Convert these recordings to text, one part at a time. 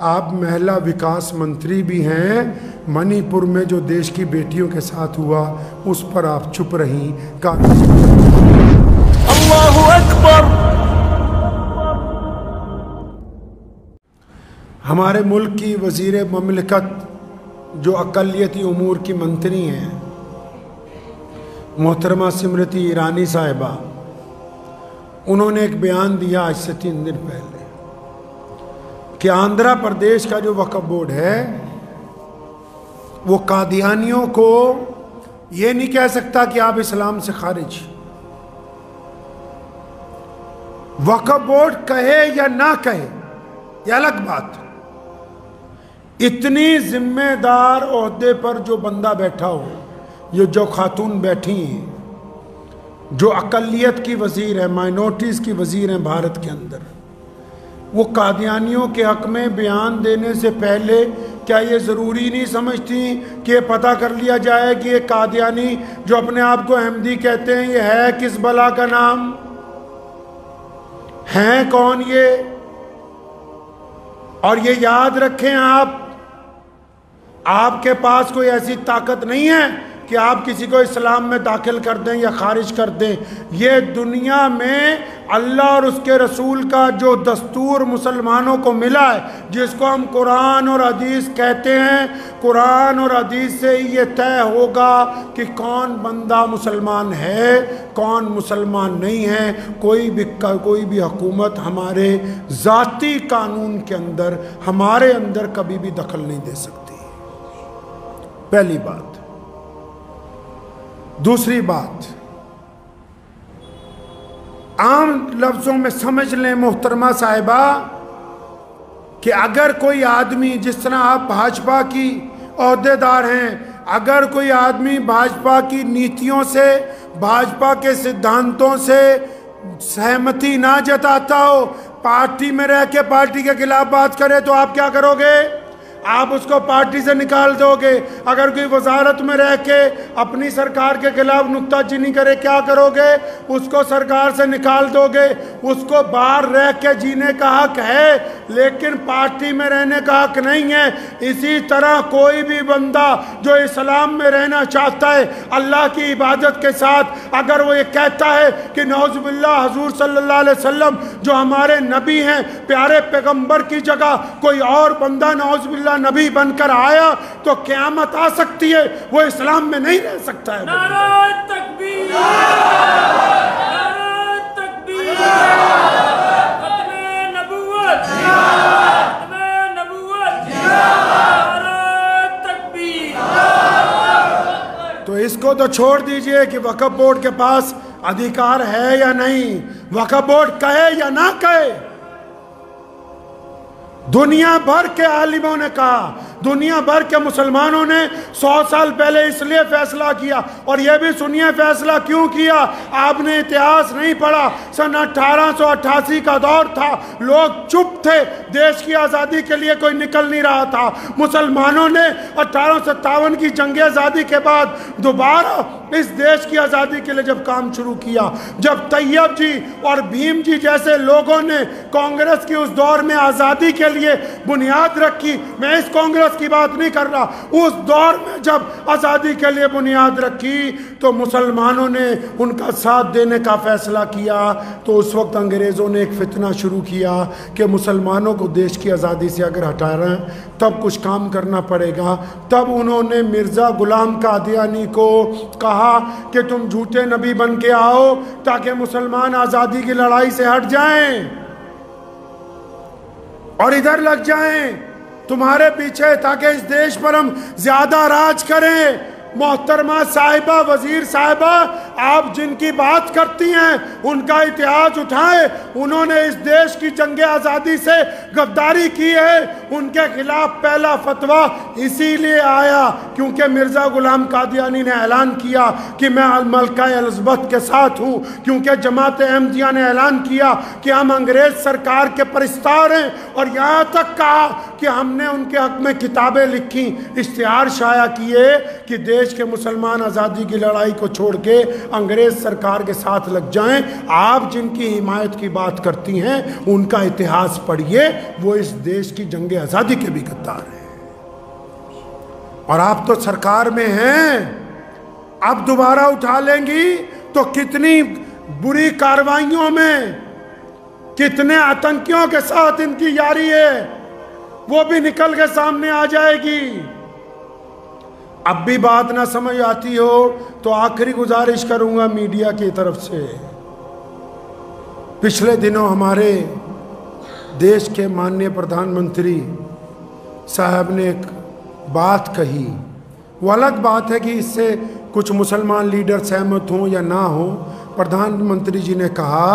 आप महिला विकास मंत्री भी हैं। मणिपुर में जो देश की बेटियों के साथ हुआ उस पर आप चुप रहीं। अल्लाहु अकबर। हमारे मुल्क की वजीर ममलिकत जो अक़लियती उमूर की मंत्री हैं मोहतरमा स्मृति ईरानी साहिबा, उन्होंने एक बयान दिया आज से 3 दिन पहले कि आंध्र प्रदेश का जो वक्फ बोर्ड है वो कादियानियों को ये नहीं कह सकता कि आप इस्लाम से खारिज। वक्फ बोर्ड कहे या ना कहे ये अलग बात। इतनी जिम्मेदार ओहदे पर जो बंदा बैठा हो, ये जो खातून बैठी हैं, जो अक़लियत की वजीर है, माइनॉरिटीज़ की वजीर हैं भारत के अंदर, वो कादियानियों के हक में बयान देने से पहले क्या ये ज़रूरी नहीं समझती कि पता कर लिया जाए कि ये कादियानी जो अपने आप को अहमदी कहते हैं ये है किस बला का नाम है, कौन ये? और ये याद रखें, आपके पास कोई ऐसी ताकत नहीं है कि आप किसी को इस्लाम में दाखिल कर दें या खारिज कर दें। ये दुनिया में अल्लाह और उसके रसूल का जो दस्तूर मुसलमानों को मिला है, जिसको हम कुरान और हदीस कहते हैं, कुरान और हदीस से ही ये तय होगा कि कौन बंदा मुसलमान है, कौन मुसलमान नहीं है। कोई भी हुकूमत हमारे ज़ाती कानून के अंदर, हमारे अंदर कभी भी दखल नहीं दे सकती। पहली बात। दूसरी बात, आम लफ्जों में समझ लें मोहतरमा साहिबा कि अगर कोई आदमी, जिस तरह आप भाजपा की ओहदेदार हैं, अगर कोई आदमी भाजपा की नीतियों से, भाजपा के सिद्धांतों से सहमति ना जताता हो, पार्टी में रह के पार्टी के खिलाफ बात करे, तो आप क्या करोगे? आप उसको पार्टी से निकाल दोगे। अगर कोई वजारत में रह के अपनी सरकार के खिलाफ नुक्ताचीनी करे, क्या करोगे? उसको सरकार से निकाल दोगे। उसको बाहर रह के जीने का हक है, लेकिन पार्टी में रहने का हक नहीं है। इसी तरह कोई भी बंदा जो इस्लाम में रहना चाहता है अल्लाह की इबादत के साथ, अगर वो ये कहता है कि नौजुबिल्लाह हुजूर सल्लल्लाहु अलैहि वसल्लम जो हमारे नबी हैं, प्यारे पैगंबर की जगह कोई और बंदा नौजुबिल्लाह नबी बनकर आया तो क़यामत आ सकती है, वो इस्लाम में नहीं रह सकता है। नारे तकबीर, नारे तकबीर, खत्मे नबुव्वत, खत्मे नबुव्वत, नारे तकबीर। तो इसको तो छोड़ दीजिए कि वक्फ बोर्ड के पास अधिकार है या नहीं, वक्फ बोर्ड कहे या ना कहे। दुनिया भर के आलिमों ने कहा, दुनिया भर के मुसलमानों ने 100 साल पहले इसलिए फैसला किया। और यह भी सुनिए फैसला क्यों किया। आपने इतिहास नहीं पढ़ा। सन 1888 का दौर था, लोग चुप थे, देश की आज़ादी के लिए कोई निकल नहीं रहा था। मुसलमानों ने 1857 की जंग आज़ादी के बाद दोबारा इस देश की आज़ादी के लिए जब काम शुरू किया, जब तैयब जी और भीम जी जैसे लोगों ने कांग्रेस की उस दौर में आज़ादी के लिए बुनियाद रखी, मैं इस कांग्रेस की बात नहीं कर रहा, उस दौर में जब आज़ादी के लिए बुनियाद रखी तो मुसलमानों ने उनका साथ देने का फैसला किया। तो उस वक्त अंग्रेज़ों ने एक फितना शुरू किया कि मुसलमानों को देश की आज़ादी से अगर हटा रहे हैं तब कुछ काम करना पड़ेगा। तब उन्होंने मिर्ज़ा गुलाम कादियानी को कहा कि तुम झूठे नबी बन के आओ ताकि मुसलमान आज़ादी की लड़ाई से हट जाएं और इधर लग जाएं तुम्हारे पीछे, ताकि इस देश पर हम ज्यादा राज करें। मोहतरमा साहिबा, वजीर साहिबा, आप जिनकी बात करती हैं उनका इतिहास उठाएं। उन्होंने इस देश की जंग आज़ादी से गद्दारी की है। उनके खिलाफ पहला फतवा इसीलिए आया क्योंकि मिर्ज़ा गुलाम कादियानी ने ऐलान किया कि मैं मलका एलिज़ाबेथ के साथ हूँ, क्योंकि जमात अहमदिया ने ऐलान किया कि हम अंग्रेज़ सरकार के परिस्तार हैं। और यहाँ तक कहा कि हमने उनके हक में किताबें लिखी, इश्तिहार शाया किए कि देश के मुसलमान आज़ादी की लड़ाई को छोड़ के अंग्रेज सरकार के साथ लग जाएं। आप जिनकी हिमायत की बात करती हैं उनका इतिहास पढ़िए, वो इस देश की जंग आज़ादी के भी गद्दार हैं। और आप तो सरकार में हैं, अब दोबारा उठा लेंगी तो कितनी बुरी कार्रवाइयों में कितने आतंकियों के साथ इनकी यारी है वो भी निकल के सामने आ जाएगी। अब भी बात ना समझ आती हो तो आखिरी गुजारिश करूंगा मीडिया की तरफ से, पिछले दिनों हमारे देश के माननीय प्रधानमंत्री साहब ने एक बात कही। वो अलग बात है कि इससे कुछ मुसलमान लीडर सहमत हों या ना हो। प्रधानमंत्री जी ने कहा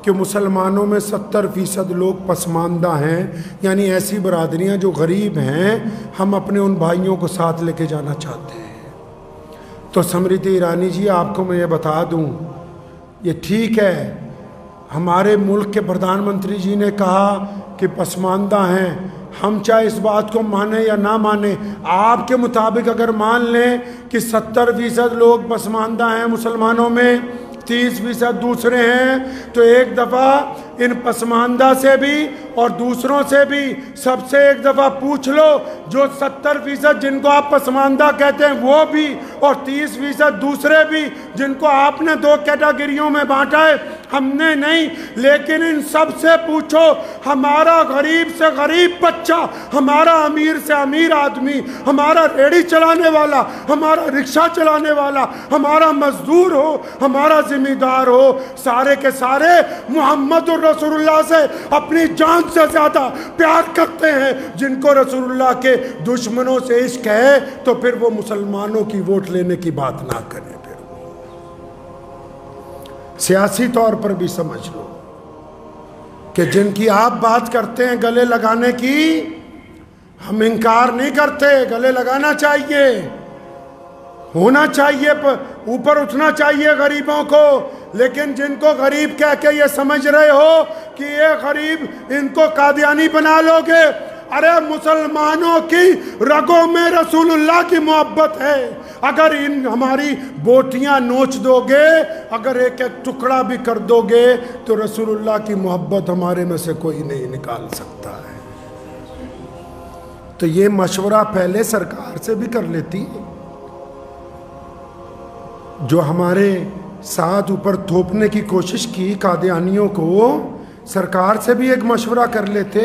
कि मुसलमानों में 70% लोग पसमानदा हैं, यानी ऐसी बरादरियां जो गरीब हैं, हम अपने उन भाइयों को साथ लेके जाना चाहते हैं। तो स्मृति ईरानी जी, आपको मैं ये बता दूं, ये ठीक है, हमारे मुल्क के प्रधानमंत्री जी ने कहा कि पसमानदा हैं, हम चाहे इस बात को माने या ना माने, आपके मुताबिक अगर मान लें कि 70% लोग पसमानदा हैं मुसलमानों में, 30% दूसरे हैं, तो एक दफ़ा इन पसमानदा से भी और दूसरों से भी सबसे एक दफ़ा पूछ लो, जो 70% जिनको आप पसमानदा कहते हैं वो भी, और 30% दूसरे भी जिनको आपने दो कैटेगरियों में बांटा है, हमने नहीं, लेकिन इन सब से पूछो, हमारा गरीब से गरीब बच्चा, हमारा अमीर से अमीर आदमी, हमारा रेड़ी चलाने वाला, हमारा रिक्शा चलाने वाला, हमारा मजदूर हो, हमारा जिम्मेदार हो, सारे के सारे मोहम्मद रसूलुल्लाह से अपनी जान से ज्यादा प्यार करते हैं। जिनको रसूलुल्लाह के दुश्मनों से इश्क है तो फिर वो मुसलमानों की वोट लेने की बात ना करें। फिर सियासी तौर पर भी समझ लो कि जिनकी आप बात करते हैं गले लगाने की, हम इनकार नहीं करते, गले लगाना चाहिए, होना चाहिए, ऊपर उठना चाहिए गरीबों को, लेकिन जिनको गरीब कह के ये समझ रहे हो कि ये गरीब, इनको कादियानी बना लोगे, अरे मुसलमानों की रगों में रसूलुल्लाह की मोहब्बत है। अगर इन हमारी बोटियां नोच दोगे, अगर एक एक टुकड़ा भी कर दोगे, तो रसूलुल्लाह की मोहब्बत हमारे में से कोई नहीं निकाल सकता है। तो ये मशवरा पहले सरकार से भी कर लेती, जो हमारे साथ ऊपर थोपने की कोशिश की कादियानियों को, सरकार से भी एक मशवरा कर लेते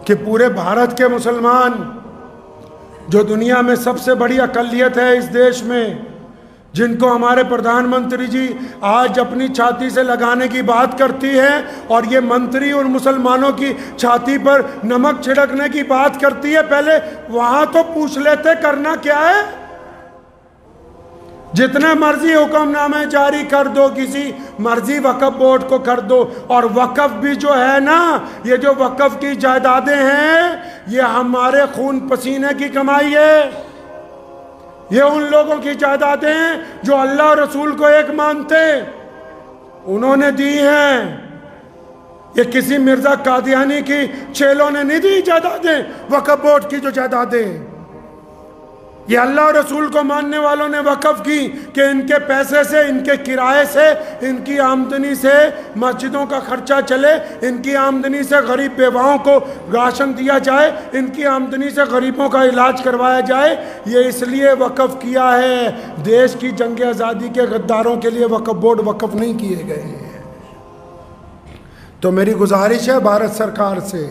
कि पूरे भारत के मुसलमान, जो दुनिया में सबसे बड़ी अकलियत है इस देश में, जिनको हमारे प्रधानमंत्री जी आज अपनी छाती से लगाने की बात करती है, और ये मंत्री उन मुसलमानों की छाती पर नमक छिड़कने की बात करती है, पहले वहां तो पूछ लेते करना क्या है। जितने मर्जी हुक्मनामे जारी कर दो, किसी मर्जी वक्फ बोर्ड को कर दो, और वक्फ भी जो है ना, ये जो वक्फ की जायदादें हैं, ये हमारे खून पसीने की कमाई है। ये उन लोगों की जायदादें हैं जो अल्लाह और रसूल को एक मानते, उन्होंने दी हैं। ये किसी मिर्जा कादियानी की चेलों ने नहीं दी जायदादें, वक्फ बोर्ड की जो जायदादें, ये अल्लाह और रसूल को मानने वालों ने वक़्फ़ की कि इनके पैसे से, इनके किराए से, इनकी आमदनी से मस्जिदों का खर्चा चले, इनकी आमदनी से गरीब बेवाओं को राशन दिया जाए, इनकी आमदनी से गरीबों का इलाज करवाया जाए। ये इसलिए वक़्फ़ किया है, देश की जंग आज़ादी के गद्दारों के लिए वक़्फ़ बोर्ड वक़्फ़ नहीं किए गए हैं। तो मेरी गुजारिश है भारत सरकार से,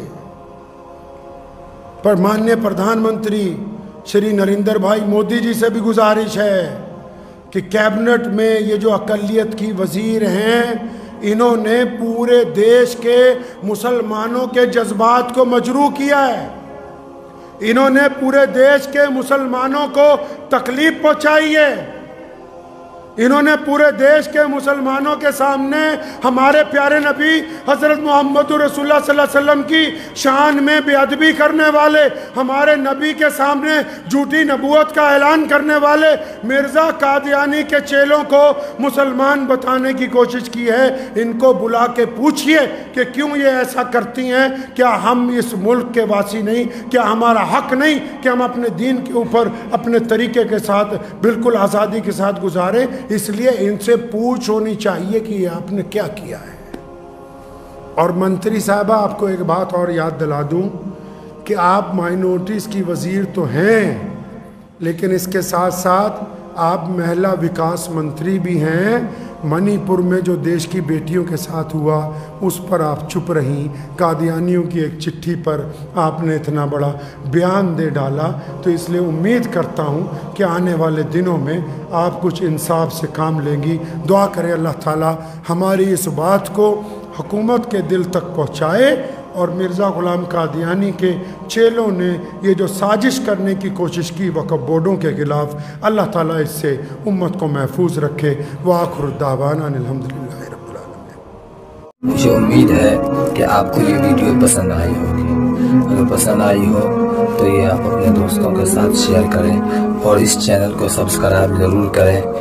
पर माननीय प्रधानमंत्री श्री नरेंद्र भाई मोदी जी से भी गुजारिश है कि कैबिनेट में ये जो अक़लियत की वज़ीर हैं, इन्होंने पूरे देश के मुसलमानों के जज्बात को मजरूह किया है। इन्होंने पूरे देश के मुसलमानों को तकलीफ पहुंचाई है। इन्होंने पूरे देश के मुसलमानों के सामने हमारे प्यारे नबी हज़रत मोहम्मद रसूलुल्लाह सल्लल्लाहु अलैहि वसल्लम की शान में बेअदबी करने वाले, हमारे नबी के सामने झूठी नबूवत का ऐलान करने वाले मिर्ज़ा कादियानी के चेलों को मुसलमान बताने की कोशिश की है। इनको बुला के पूछिए कि क्यों ये ऐसा करती हैं। क्या हम इस मुल्क के वासी नहीं? क्या हमारा हक नहीं कि हम अपने दीन के ऊपर अपने तरीके के साथ बिल्कुल आज़ादी के साथ गुजारें? इसलिए इनसे पूछ होनी चाहिए कि आपने क्या किया है। और मंत्री साहबा, आपको एक बात और याद दिला दूं कि आप माइनॉरिटीज़ की वज़ीर तो हैं, लेकिन इसके साथ साथ आप महिला विकास मंत्री भी हैं। मणिपुर में जो देश की बेटियों के साथ हुआ उस पर आप चुप रहीं। कादियानियों की एक चिट्ठी पर आपने इतना बड़ा बयान दे डाला। तो इसलिए उम्मीद करता हूँ कि आने वाले दिनों में आप कुछ इंसाफ से काम लेंगी। दुआ करें अल्लाह ताला हमारी इस बात को हुकूमत के दिल तक पहुँचाए और मिर्ज़ा ग़ुलाम कादियानी के चेलों ने ये जो साजिश करने की कोशिश की वक़्फ़ बोर्डों के ख़िलाफ़, अल्लाह ताला इससे उम्मत को महफूज रखे। व आखिर दावाना अल्हम्दुलिल्लाहि रब्बिल आलमीन। मुझे उम्मीद है कि आपको ये वीडियो पसंद आई होगी। अगर पसंद आई हो तो ये आप अपने दोस्तों के साथ शेयर करें और इस चैनल को सब्सक्राइब ज़रूर करें।